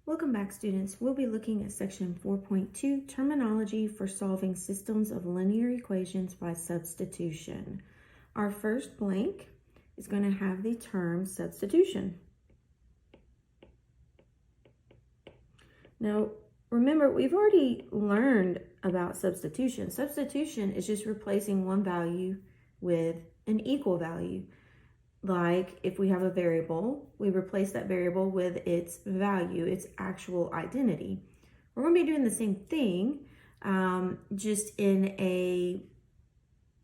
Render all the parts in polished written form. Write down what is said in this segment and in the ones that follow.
Welcome back, students. We'll be looking at section 4.2, terminology for solving systems of linear equations by substitution. Our first blank is going to have the term substitution. Now, remember, we've already learned about substitution. Substitution is just replacing one value with an equal value. Like if we have a variable, we replace that variable with its value, its actual identity. We're going to be doing the same thing, just in a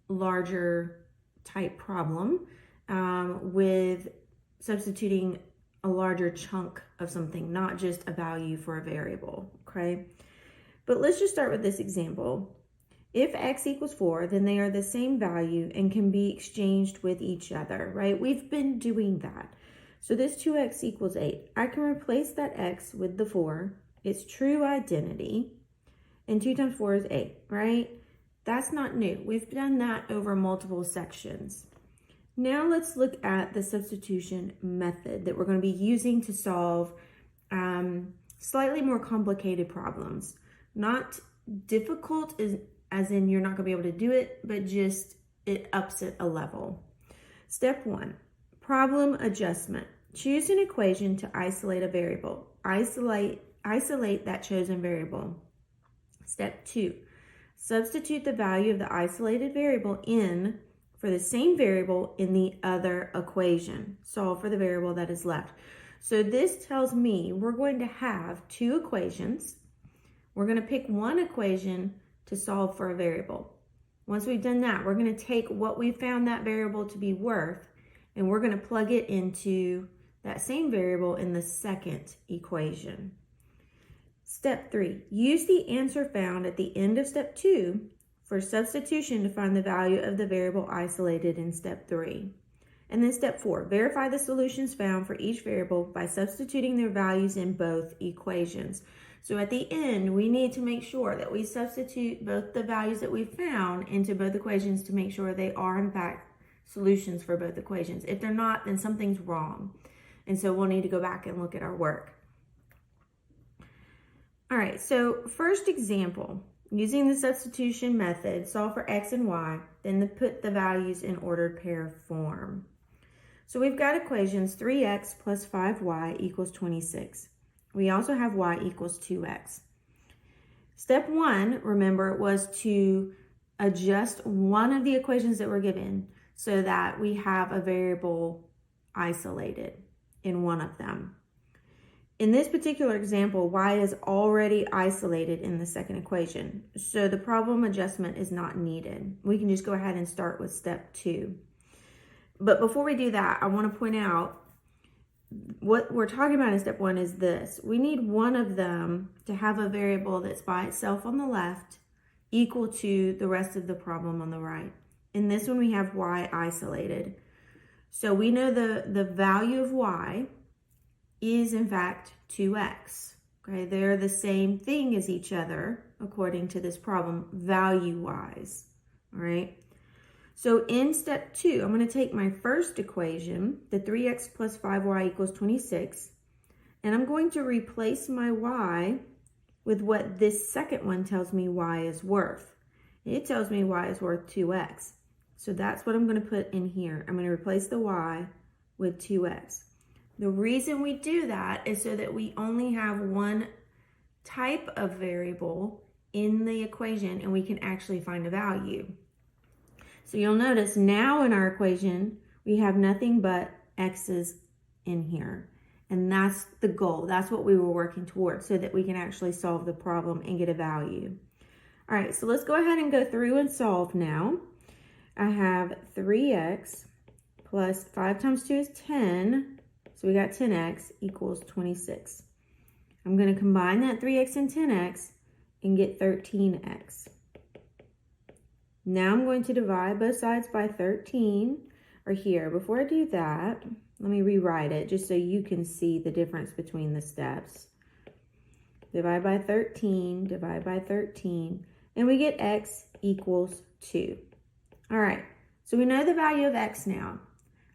larger type problem, with substituting a larger chunk of something, not just a value for a variable, okay? But let's just start with this example. If x equals 4, then they are the same value and can be exchanged with each other, right? We've been doing that. So this 2x equals 8. I can replace that x with the 4, its true identity, and 2 times 4 is 8, right? That's not new. We've done that over multiple sections. Now let's look at the substitution method that we're going to be using to solve slightly more complicated problems. Not difficult as in you're not going to be able to do it, but just it ups it a level. Step 1, problem adjustment. Choose an equation to isolate a variable. Isolate that chosen variable. Step 2, substitute the value of the isolated variable in for the same variable in the other equation. Solve for the variable that is left. So this tells me we're going to have two equations. We're going to pick one equation to solve for a variable. Once we've done that, we're going to take what we found that variable to be worth, and we're going to plug it into that same variable in the second equation. Step 3, use the answer found at the end of step 2 for substitution to find the value of the variable isolated in step 3. And then step 4, verify the solutions found for each variable by substituting their values in both equations. So at the end, we need to make sure that we substitute both the values that we found into both equations to make sure they are in fact solutions for both equations. If they're not, then something's wrong. And so we'll need to go back and look at our work. All right, so first example, using the substitution method, solve for x and y, then put the values in ordered pair form. So we've got equations 3x plus 5y equals 26. We also have y equals 2x. Step 1, remember, was to adjust one of the equations that were given so that we have a variable isolated in one of them. In this particular example, y is already isolated in the second equation, so the problem adjustment is not needed. We can just go ahead and start with step 2. But before we do that, I want to point out what we're talking about in step 1 is this. We need one of them to have a variable that's by itself on the left equal to the rest of the problem on the right. In this one, we have y isolated. So we know the value of y is in fact 2x. Okay, they're the same thing as each other according to this problem value-wise. All right. So in step 2, I'm going to take my first equation, the 3x plus 5y equals 26, and I'm going to replace my y with what this second one tells me y is worth. It tells me y is worth 2x. So that's what I'm going to put in here. I'm going to replace the y with 2x. The reason we do that is so that we only have one type of variable in the equation and we can actually find a value. So you'll notice now in our equation, we have nothing but x's in here. And that's the goal. That's what we were working towards so that we can actually solve the problem and get a value. All right, so let's go ahead and go through and solve now. I have 3x plus 5 times 2 is 10. So we got 10x equals 26. I'm going to combine that 3x and 10x and get 13x. Now I'm going to divide both sides by 13, or here. Before I do that, let me rewrite it just so you can see the difference between the steps. Divide by 13, divide by 13, and we get x equals 2. All right, so we know the value of x now.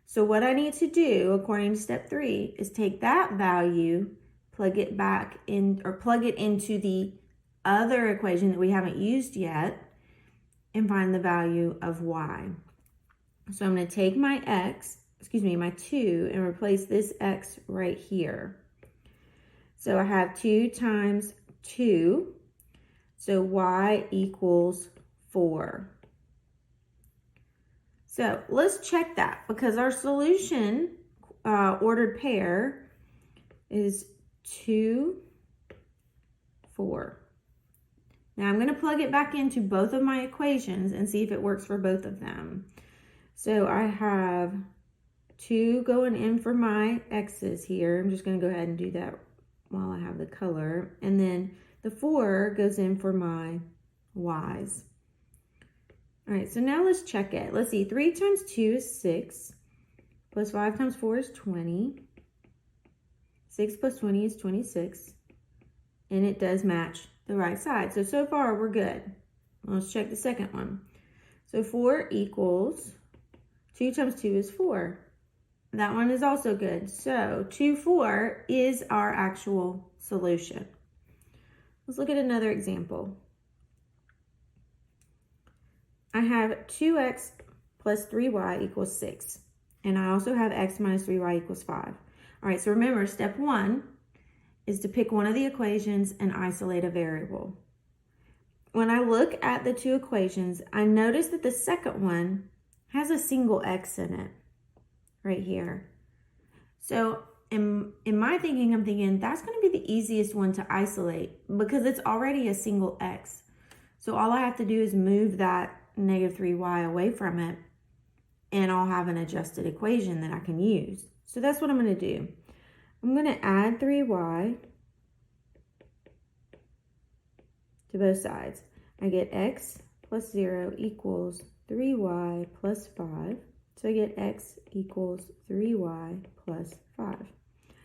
So what I need to do, according to step 3, is take that value plug it back in, or plug it into the other equation that we haven't used yet, and find the value of y. So I'm going to take my my 2, and replace this x right here. So I have 2 times 2, so y equals 4. So let's check that, because our solution ordered pair is 2, 4. Now I'm going to plug it back into both of my equations and see if it works for both of them. So I have 2 going in for my x's here. I'm just going to go ahead and do that while I have the color. And then the 4 goes in for my y's. All right, so now let's check it. Let's see, 3 times 2 is 6, plus 5 times 4 is 20. 6 plus 20 is 26, and it does match the right side. So far we're good. Let's check the second one. So 4 equals, 2 times 2 is 4. That one is also good. So 2, 4 is our actual solution. Let's look at another example. I have 2x plus 3y equals 6. And I also have x minus 3y equals 5. All right, so remember, step 1 is to pick one of the equations and isolate a variable. When I look at the two equations, I notice that the second one has a single x in it, right here. So in my thinking, I'm thinking that's going to be the easiest one to isolate because it's already a single x. So all I have to do is move that negative 3y away from it, and I'll have an adjusted equation that I can use. So that's what I'm going to do. I'm going to add 3y to both sides. I get x plus 0 equals 3y plus 5. So I get x equals 3y plus 5.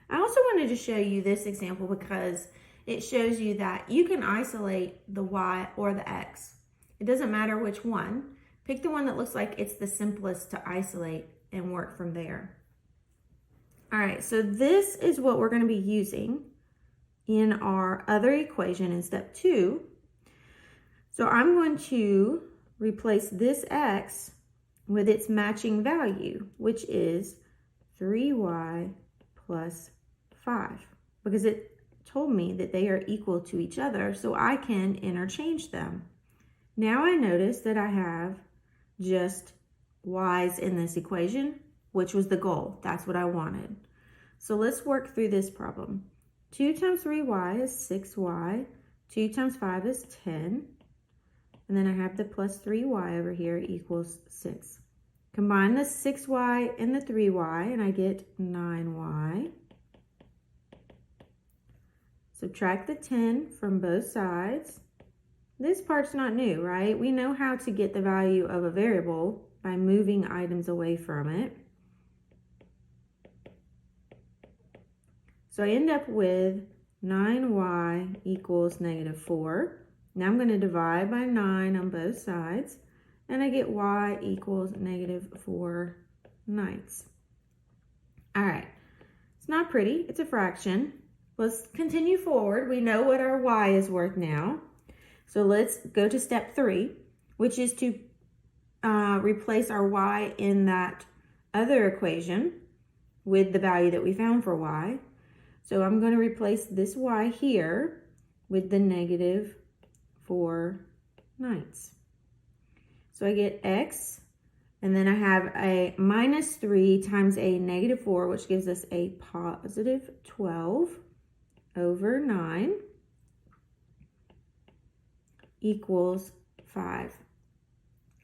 I also wanted to show you this example because it shows you that you can isolate the y or the x. It doesn't matter which one. Pick the one that looks like it's the simplest to isolate and work from there. All right, so this is what we're going to be using in our other equation in step 2. So I'm going to replace this x with its matching value, which is 3y plus 5, because it told me that they are equal to each other, so I can interchange them. Now I notice that I have just y's in this equation, which was the goal. That's what I wanted. So let's work through this problem. 2 times 3y is 6y. 2 times 5 is 10. And then I have the plus 3y over here equals 6. Combine the 6y and the 3y, and I get 9y. Subtract the 10 from both sides. This part's not new, right? We know how to get the value of a variable by moving items away from it. So I end up with 9y equals negative 4. Now I'm going to divide by 9 on both sides, and I get y equals negative 4/9. All right, it's not pretty, it's a fraction. Let's continue forward. We know what our y is worth now. So let's go to step 3, which is to replace our y in that other equation with the value that we found for y. So I'm going to replace this y here with the negative 4/9. So I get x, and then I have a minus 3 times a negative 4, which gives us a positive 12 over 9 equals 5.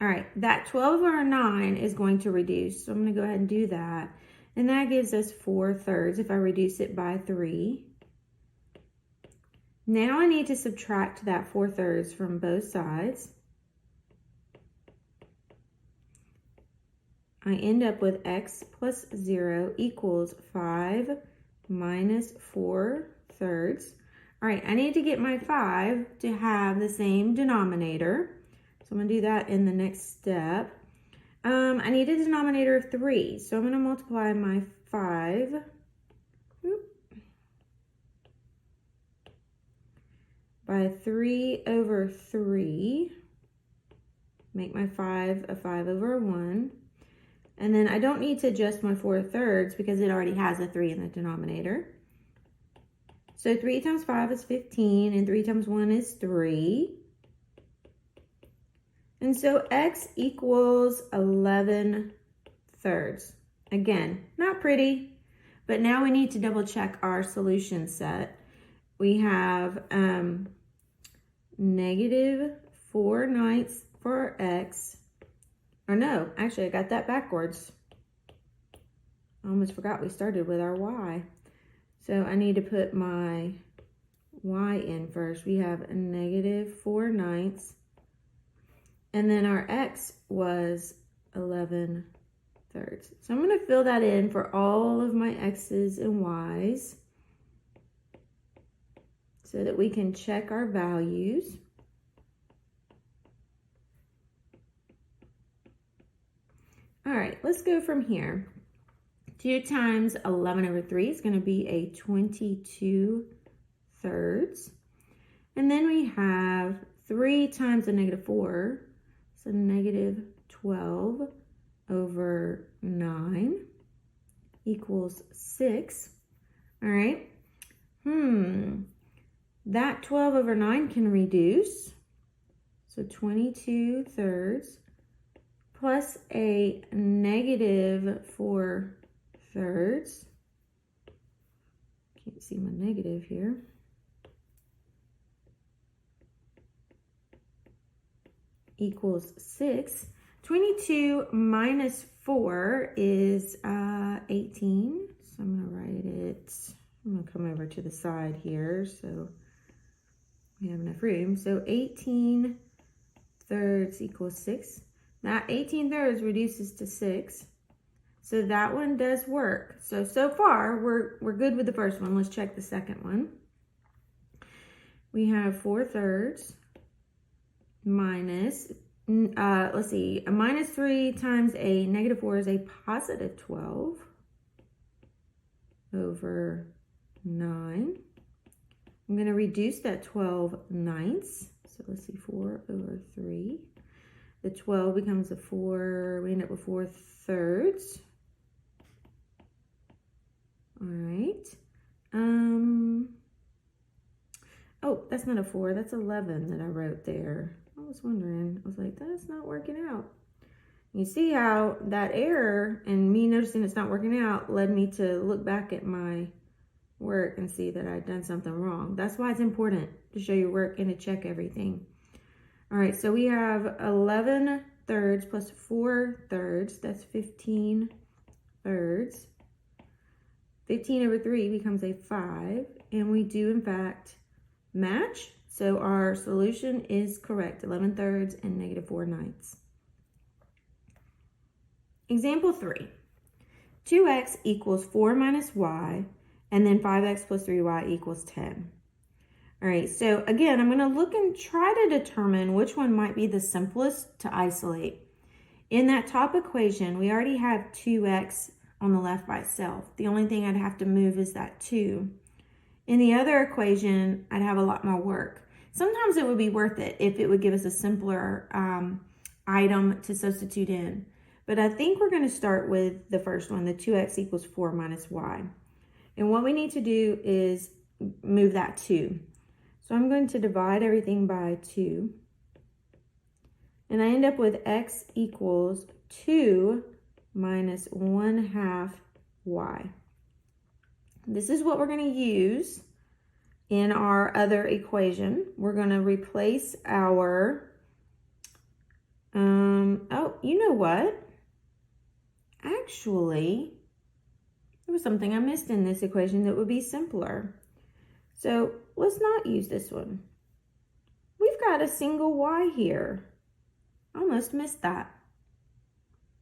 All right, that 12 over 9 is going to reduce, so I'm going to go ahead and do that. And that gives us 4/3 if I reduce it by 3. Now I need to subtract that 4/3 from both sides. I end up with x plus 0 equals 5 minus 4/3. All right, I need to get my 5 to have the same denominator. So I'm going to do that in the next step. I need a denominator of 3. So I'm going to multiply my 5 by 3 over 3. Make my 5 a 5 over 1. And then I don't need to adjust my 4/3 because it already has a 3 in the denominator. So 3 times 5 is 15, and 3 times 1 is 3. And so x equals 11/3. Again, not pretty, but now we need to double check our solution set. We have -4/9 for x. Or no, actually I got that backwards. I almost forgot we started with our y. So I need to put my y in first. We have a -4/9. And then our x was 11/3. So I'm going to fill that in for all of my x's and y's so that we can check our values. All right, let's go from here. 2 times 11 over 3 is going to be a 22/3. And then we have 3 times a -4. So -12 over 9 equals 6. All right. That 12 over 9 can reduce. So 22/3 plus a -4/3. Can't see my negative here. Equals 6. 22 minus 4 is 18. So I'm going to write it. I'm going to come over to the side here so we have enough room. So 18/3 equals 6. That 18/3 reduces to 6. So that one does work. So far we're good with the first one. Let's check the second one. We have 4/3 minus, let's see, a -3 times a -4 is a +12 over 9. I'm going to reduce that 12/9. So let's see, 4 over 3. The 12 becomes a 4, we end up with 4/3. All right. Oh, that's not a 4, that's 11 that I wrote there. I was wondering, I was like, that's not working out. You see how that error and me noticing it's not working out led me to look back at my work and see that I'd done something wrong. That's why it's important to show your work and to check everything. All right, so we have 11/3 plus 4/3, that's 15/3. 15 over 3 becomes a 5, and we do in fact match. So our solution is correct, 11/3 and -4/9. Example 3, 2x equals 4 minus y, and then 5x plus 3y equals 10. All right, so again, I'm going to look and try to determine which one might be the simplest to isolate. In that top equation, we already have 2x on the left by itself. The only thing I'd have to move is that 2. In the other equation, I'd have a lot more work. Sometimes it would be worth it if it would give us a simpler item to substitute in. But I think we're going to start with the first one, the 2x equals 4 minus y. And what we need to do is move that 2. So I'm going to divide everything by 2. And I end up with x equals 2 minus 1/2 y. This is what we're going to use in our other equation. We're going to replace our, oh, you know what? Actually, there was something I missed in this equation that would be simpler. So let's not use this one. We've got a single y here. I almost missed that.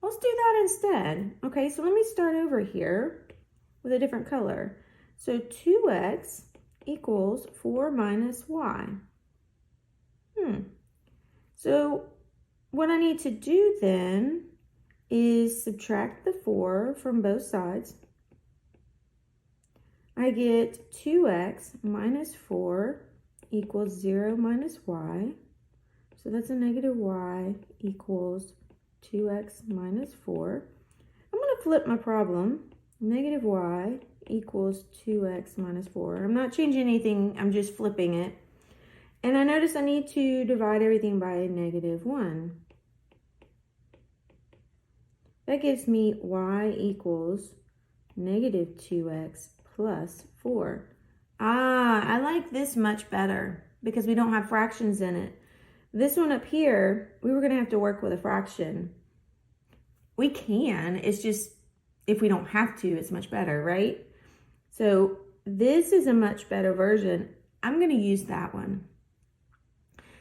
Let's do that instead. Okay, so let me start over here with a different color. So 2x equals 4 minus y. So what I need to do then is subtract the 4 from both sides. I get 2x minus 4 equals 0 minus y. So that's a negative y equals 2x minus 4. I'm going to flip my problem. Negative y equals 2x minus 4. I'm not changing anything, I'm just flipping it. And I notice I need to divide everything by a negative 1. That gives me y equals negative 2x plus 4. I like this much better because we don't have fractions in it. This one up here, we were going to have to work with a fraction. We can, it's just if we don't have to, it's much better, right? So this is a much better version. I'm going to use that one.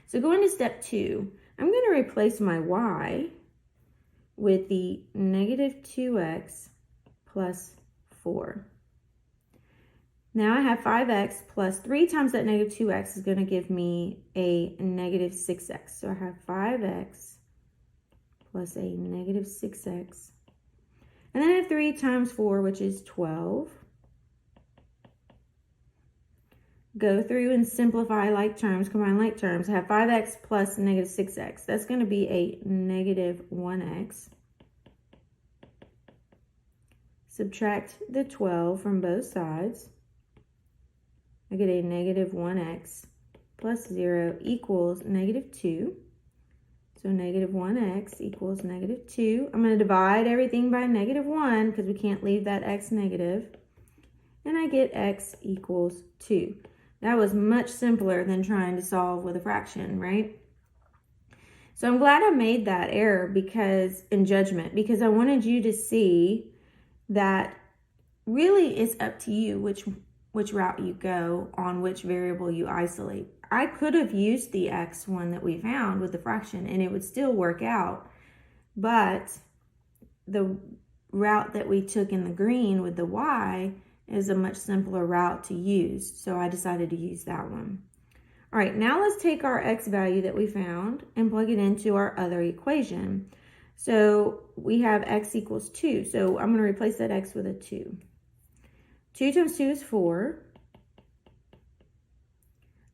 So going to step 2, I'm going to replace my y with the negative 2x plus 4. Now I have 5x plus 3 times that negative 2x is going to give me a negative 6x. So I have 5x plus a negative 6x. And then I have 3 times 4, which is 12. Go through and simplify like terms, combine like terms. I have 5x plus negative 6x. That's going to be a negative 1x. Subtract the 12 from both sides. I get a negative 1x plus 0 equals negative 2. So negative 1x equals negative 2. I'm going to divide everything by negative 1 because we can't leave that x negative. And I get x equals 2. That was much simpler than trying to solve with a fraction, right? So I'm glad I made that error in judgment, because I wanted you to see that really it's up to you which route you go on which variable you isolate. I could have used the x one that we found with the fraction and it would still work out, but the route that we took in the green with the y is a much simpler route to use, so I decided to use that one. All right, now let's take our x value that we found and plug it into our other equation. So we have x equals 2, so I'm going to replace that x with a 2. 2 times 2 is 4.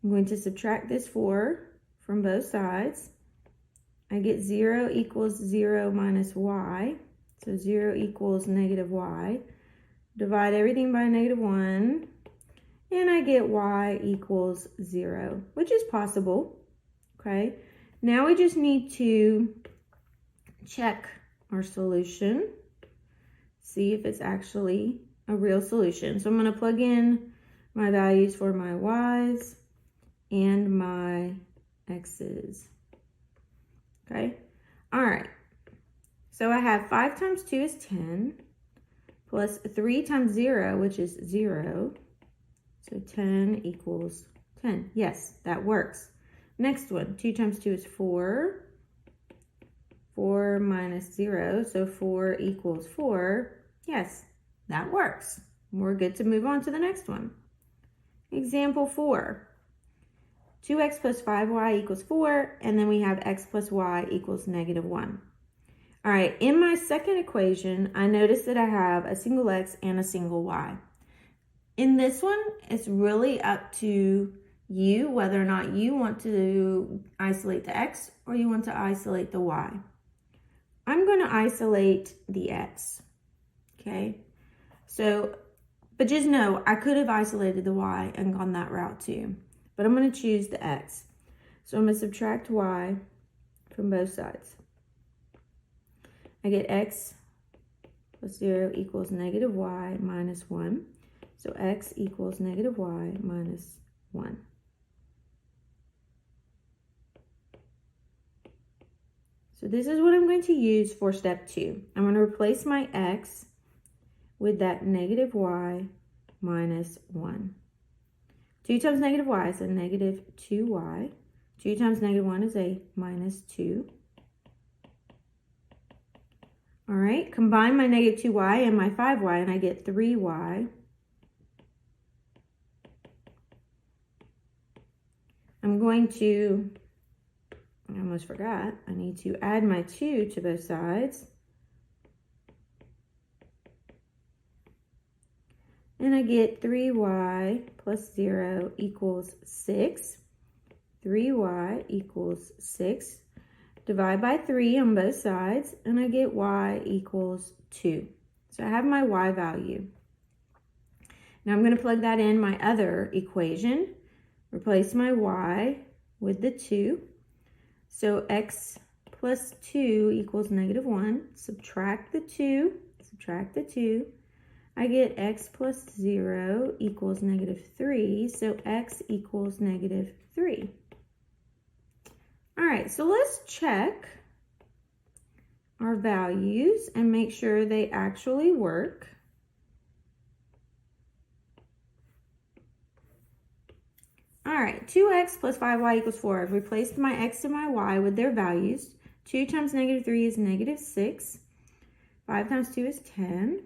I'm going to subtract this 4 from both sides. I get 0 equals 0 minus y, so 0 equals negative y. Divide everything by negative 1, and I get y equals 0, which is possible, okay? Now we just need to check our solution, see if it's actually a real solution. So I'm going to plug in my values for my y's and my x's, okay? All right, so I have 5 times 2 is 10. Plus 3 times 0, which is 0. So 10 equals 10. Yes, that works. Next one, 2 times 2 is 4. 4 minus 0, so 4 equals 4. Yes, that works. We're good to move on to the next one. Example 4. 2x plus 5y equals 4, and then we have x plus y equals negative 1. All right, in my second equation, I notice that I have a single x and a single y. In this one, it's really up to you whether or not you want to isolate the x or you want to isolate the y. I'm going to isolate the x, okay? So, but just know, I could have isolated the y and gone that route too, but I'm going to choose the x. So I'm going to subtract y from both sides. I get x plus 0 equals negative y minus 1. So x equals negative y minus 1. So this is what I'm going to use for step 2. I'm going to replace my x with that negative y minus 1. 2 times negative y is a negative 2y. 2 times negative 1 is a minus 2. All right, combine my negative 2y and my 5y, and I get 3y. I'm going to, I almost forgot, I need to add my 2 to both sides. And I get 3y plus 0 equals 6. 3y equals 6. Divide by 3 on both sides, and I get y equals 2. So I have my y value. Now I'm going to plug that in my other equation. Replace my y with the 2. So x plus 2 equals negative 1. Subtract the 2. I get x plus 0 equals negative 3. So x equals negative 3. All right, so let's check our values and make sure they actually work. All right, 2x plus 5y equals 4. I've replaced my x and my y with their values. 2 times negative 3 is negative 6. 5 times 2 is 10.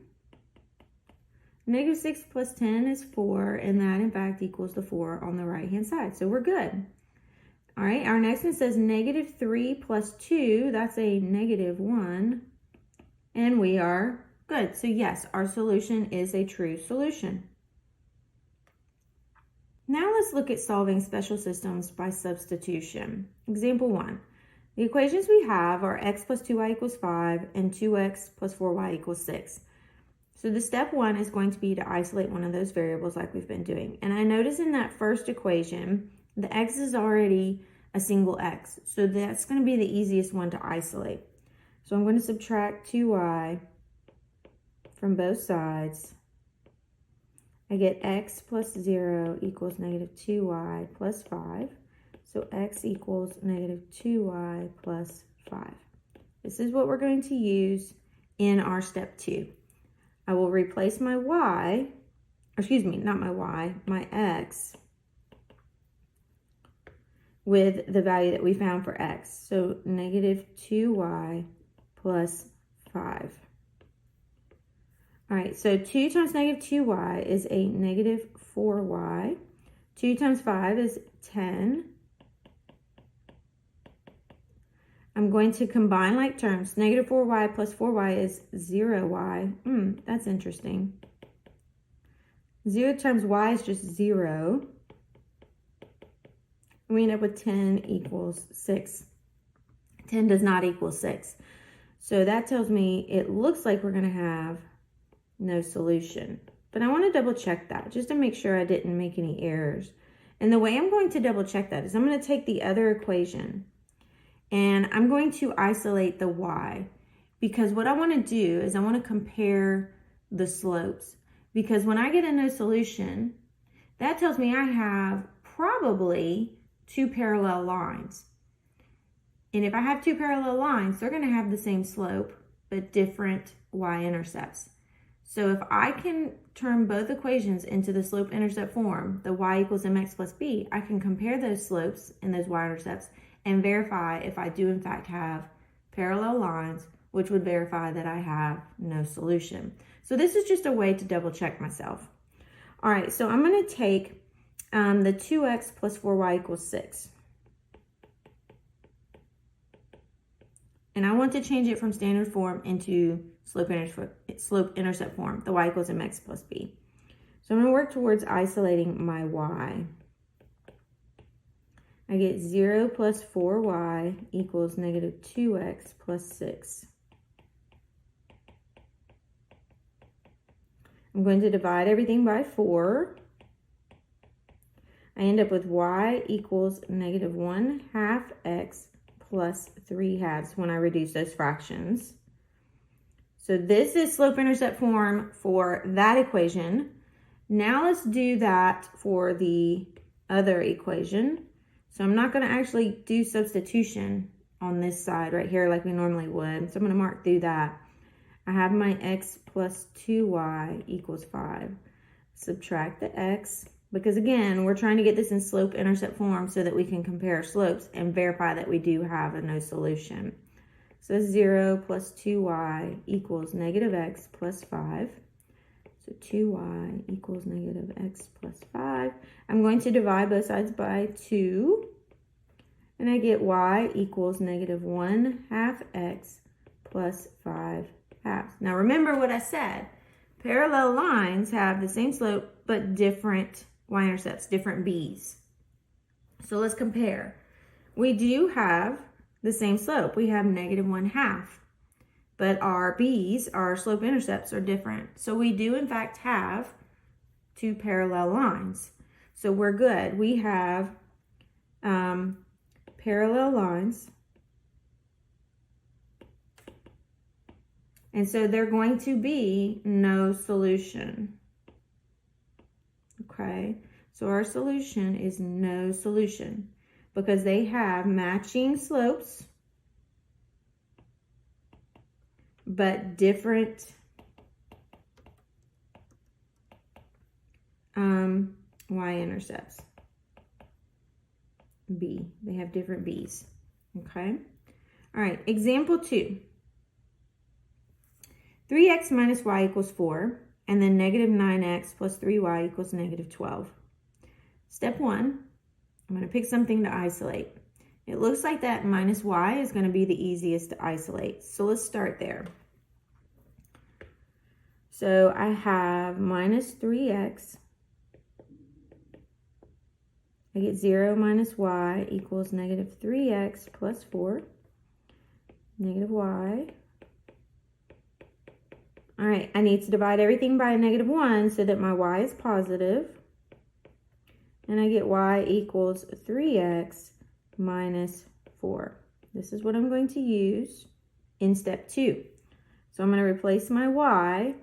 Negative 6 plus 10 is 4, and that, in fact, equals the 4 on the right-hand side. So we're good. All right, our next one says negative 3 plus 2. That's a negative 1, and we are good. So, yes, our solution is a true solution. Now let's look at solving special systems by substitution. Example 1. The equations we have are x plus 2y equals 5 and 2x plus 4y equals 6. So the step 1 is going to be to isolate one of those variables like we've been doing. And I notice in that first equation, the x is already a single x. So that's going to be the easiest one to isolate. So I'm going to subtract 2y from both sides. I get x plus 0 equals negative 2y plus 5. So x equals negative 2y plus 5. This is what we're going to use in our step 2. I will replace my y, excuse me, not my y, my x with the value that we found for x. So negative 2y plus 5. All right, so 2 times negative 2y is a negative 4y. 2 times 5 is 10. I'm going to combine like terms. Negative 4y plus 4y is 0y. That's interesting. 0 times y is just 0. We end up with 10 equals 6. 10 does not equal 6. So that tells me it looks like we're going to have no solution. But I want to double check that just to make sure I didn't make any errors. And the way I'm going to double check that is I'm going to take the other equation and I'm going to isolate the y, because what I want to do is I want to compare the slopes, because when I get a no solution, that tells me I have probably 2 parallel lines. And if I have 2 parallel lines, they're going to have the same slope but different y-intercepts. So if I can turn both equations into the slope-intercept form, the y equals mx plus b, I can compare those slopes and those y-intercepts and verify if I do in fact have parallel lines, which would verify that I have no solution. So this is just a way to double check myself. All right, so I'm going to take the 2x plus 4y equals 6. And I want to change it from standard form into slope-intercept form, the y equals mx plus b. So I'm going to work towards isolating my y. I get 0 plus 4y equals negative 2x plus 6. I'm going to divide everything by 4. I end up with y equals negative 1/2 x plus 3/2 when I reduce those fractions. So this is slope-intercept form for that equation. Now let's do that for the other equation. So I'm not going to actually do substitution on this side right here like we normally would. So I'm going to mark through that. I have my x plus 2y equals 5. Subtract the x, because again, we're trying to get this in slope-intercept form so that we can compare slopes and verify that we do have a no solution. So 0 plus 2y equals negative x plus 5. So 2y equals negative x plus 5. I'm going to divide both sides by 2. And I get y equals negative 1/2 x plus 5/2. Now remember what I said. Parallel lines have the same slope but different y-intercepts, different b's. So let's compare. We do have the same slope. We have -1/2. But our b's, our slope-intercepts, are different. So we do, in fact, have two parallel lines. So we're good. We have parallel lines. And so they're going to be no solution. Okay, so our solution is no solution because they have matching slopes, but different y-intercepts. B, they have different b's. Okay, all right, example 2. 3x minus y equals 4, and then -9x plus 3y equals -12. Step 1, I'm going to pick something to isolate. It looks like that minus y is going to be the easiest to isolate. So let's start there. So I have minus 3x. I get 0 minus y equals -3x plus 4, -y. All right, I need to divide everything by -1 so that my y is positive. And I get y equals 3x minus 4. This is what I'm going to use in step 2. So I'm going to replace my y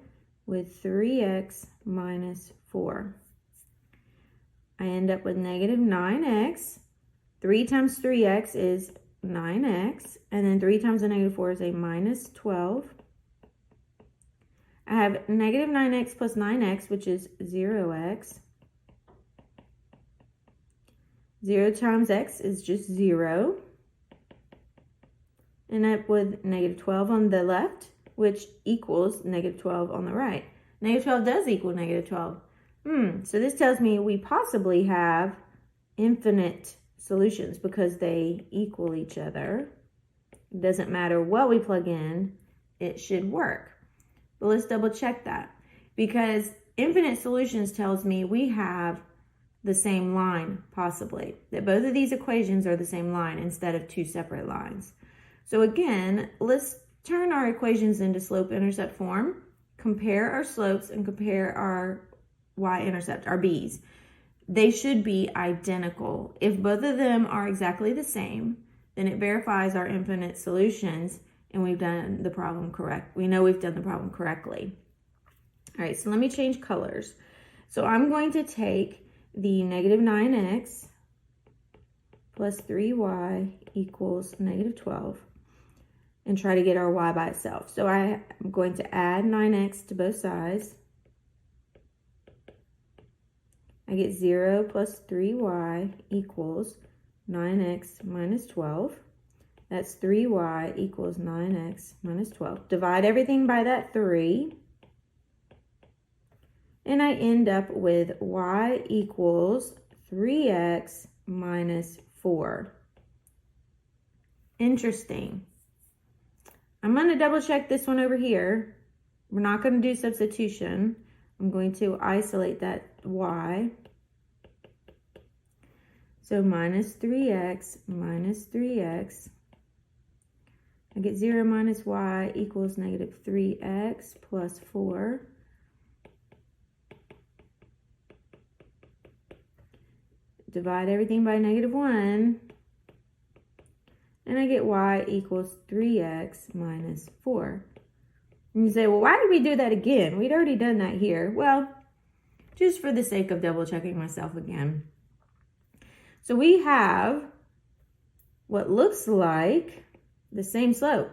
with 3x minus 4. I end up with -9x. 3 times 3x is 9x. And then 3 times a -4 is a -12. I have -9x plus 9x, which is 0x. 0 times x is just 0. And up with -12 on the left, which equals -12 on the right. -12 does equal -12. So this tells me we possibly have infinite solutions because they equal each other. It doesn't matter what we plug in, it should work. But let's double check that, because infinite solutions tells me we have the same line, possibly. That both of these equations are the same line instead of two separate lines. So again, let's turn our equations into slope-intercept form, compare our slopes, and compare our y-intercept, our b's. They should be identical. If both of them are exactly the same, then it verifies our infinite solutions and we've done the problem correct. We know we've done the problem correctly. All right, so let me change colors. So I'm going to take the -9x plus 3y equals -12 and try to get our y by itself. So I'm going to add 9x to both sides. I get 0 plus 3y equals 9x minus 12. That's 3y equals 9x minus 12. Divide everything by that 3. And I end up with y equals 3x minus 4. Interesting. I'm going to double check this one over here. We're not going to do substitution. I'm going to isolate that y. So minus 3x minus 3x. I get 0 minus y equals -3x plus 4. Divide everything by -1. And I get y equals 3x minus 4. And you say, well, why did we do that again? We'd already done that here. Well, just for the sake of double checking myself again. So we have what looks like the same slope.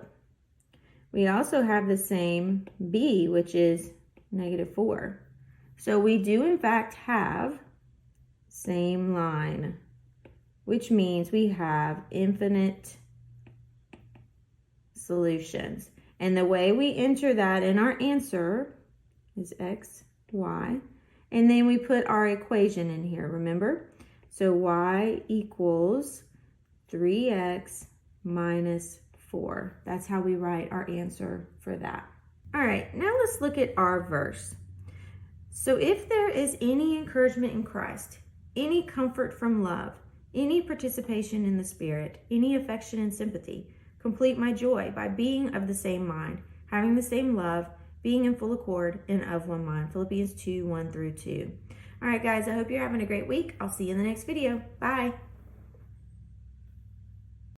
We also have the same b, which is -4. So we do in fact have same line, which means we have infinite solutions. And the way we enter that in our answer is x, y, and then we put our equation in here, remember? So y equals 3x minus 4. That's how we write our answer for that. All right, now let's look at our verse. So if there is any encouragement in Christ, any comfort from love, any participation in the Spirit, any affection and sympathy. Complete my joy by being of the same mind, having the same love, being in full accord, and of one mind. Philippians 2:1-2. All right, guys, I hope you're having a great week. I'll see you in the next video. Bye.